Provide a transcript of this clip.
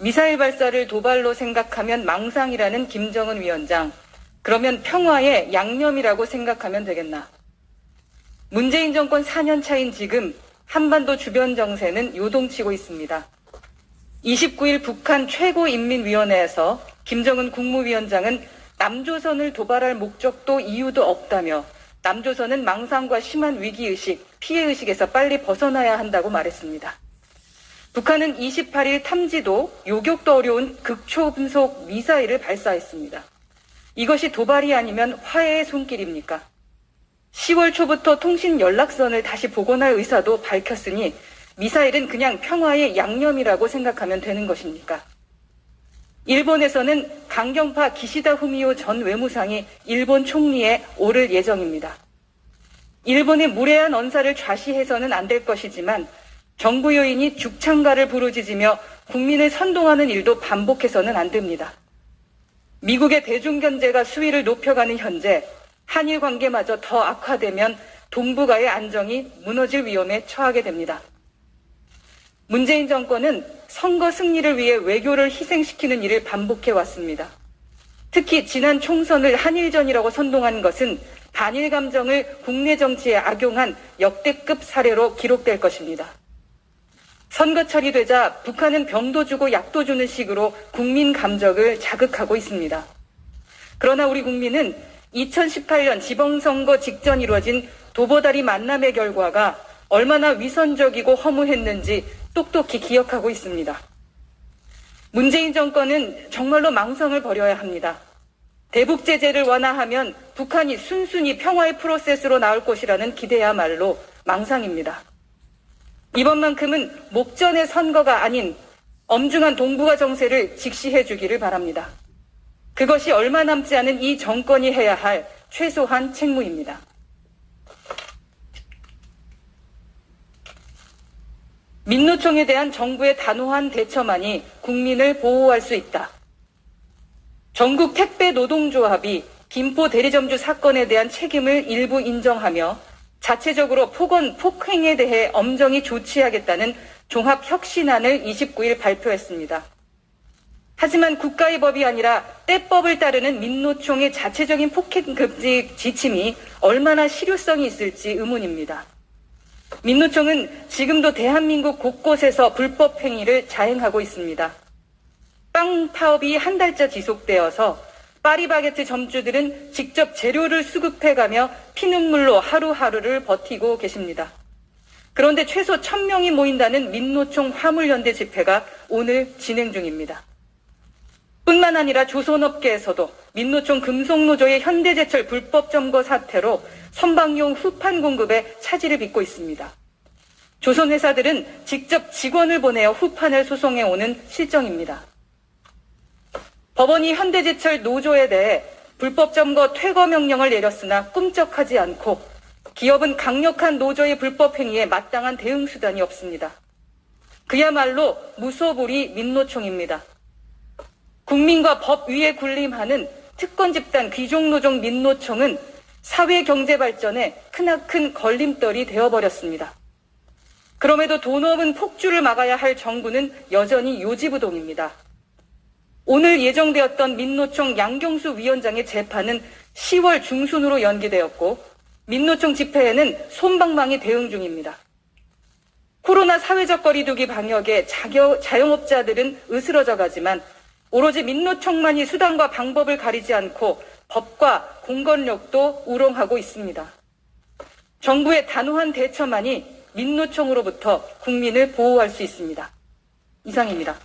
미사일 발사를 도발로 생각하면 망상이라는 김정은 위원장. 그러면 평화의 양념이라고 생각하면 되겠나? 문재인 정권 4년 차인 지금 한반도 주변 정세는 요동치고 있습니다. 29일 북한 최고인민위원회에서 김정은 국무위원장은 남조선을 도발할 목적도 이유도 없다며 남조선은 망상과 심한 위기의식, 피해의식에서 빨리 벗어나야 한다고 말했습니다. 북한은 28일 탐지도, 요격도 어려운 극초분속 미사일을 발사했습니다. 이것이 도발이 아니면 화해의 손길입니까? 10월 초부터 통신 연락선을 다시 복원할 의사도 밝혔으니 미사일은 그냥 평화의 양념이라고 생각하면 되는 것입니까? 일본에서는 강경파 기시다 후미오 전 외무상이 일본 총리에 오를 예정입니다. 일본의 무례한 언사를 좌시해서는 안 될 것이지만 정부 요인이 죽창가를 부르짖으며 국민을 선동하는 일도 반복해서는 안 됩니다. 미국의 대중경제가 수위를 높여가는 현재 한일 관계마저 더 악화되면 동북아의 안정이 무너질 위험에 처하게 됩니다. 문재인 정권은 선거 승리를 위해 외교를 희생시키는 일을 반복해왔습니다. 특히 지난 총선을 한일전이라고 선동한 것은 반일 감정을 국내 정치에 악용한 역대급 사례로 기록될 것입니다. 선거철이 되자 북한은 병도 주고 약도 주는 식으로 국민 감정을 자극하고 있습니다. 그러나 우리 국민은 2018년 지방선거 직전 이루어진 도보다리 만남의 결과가 얼마나 위선적이고 허무했는지 똑똑히 기억하고 있습니다. 문재인 정권은 정말로 망성을 버려야 합니다. 대북 제재를 완화하면 북한이 순순히 평화의 프로세스로 나올 것이라는 기대야말로 망상입니다. 이번만큼은 목전의 선거가 아닌 엄중한 동북아 정세를 직시해 주기를 바랍니다. 그것이 얼마 남지 않은 이 정권이 해야 할 최소한 책무입니다. 민노총에 대한 정부의 단호한 대처만이 국민을 보호할 수 있다. 전국 택배 노동조합이 김포 대리점주 사건에 대한 책임을 일부 인정하며 자체적으로 폭행에 대해 엄정히 조치하겠다는 종합혁신안을 29일 발표했습니다. 하지만 국가의 법이 아니라 때법을 따르는 민노총의 자체적인 폭행 금지 지침이 얼마나 실효성이 있을지 의문입니다. 민노총은 지금도 대한민국 곳곳에서 불법 행위를 자행하고 있습니다. 빵 파업이 한 달째 지속되어서 파리바게트 점주들은 직접 재료를 수급해가며 피눈물로 하루하루를 버티고 계십니다. 그런데 최소 1000명이 모인다는 민노총 화물연대 집회가 오늘 진행 중입니다. 뿐만 아니라 조선업계에서도 민노총 금속노조의 현대제철 불법 점거 사태로 선박용 후판 공급에 차질을 빚고 있습니다. 조선회사들은 직접 직원을 보내어 후판을 소송해오는 실정입니다. 법원이 현대제철 노조에 대해 불법 점거 퇴거 명령을 내렸으나 꿈쩍하지 않고 기업은 강력한 노조의 불법 행위에 마땅한 대응 수단이 없습니다. 그야말로 무소불위 민노총입니다. 국민과 법 위에 군림하는 특권 집단 귀족노종 민노총은 사회 경제 발전에 크나큰 걸림돌이 되어버렸습니다. 그럼에도 돈 없는 폭주를 막아야 할 정부는 여전히 요지부동입니다. 오늘 예정되었던 민노총 양경수 위원장의 재판은 10월 중순으로 연기되었고 민노총 집회에는 솜방망이 대응 중입니다. 코로나 사회적 거리두기 방역에 자영업자들은 으스러져 가지만 오로지 민노총만이 수단과 방법을 가리지 않고 법과 공권력도 우롱하고 있습니다. 정부의 단호한 대처만이 민노총으로부터 국민을 보호할 수 있습니다. 이상입니다.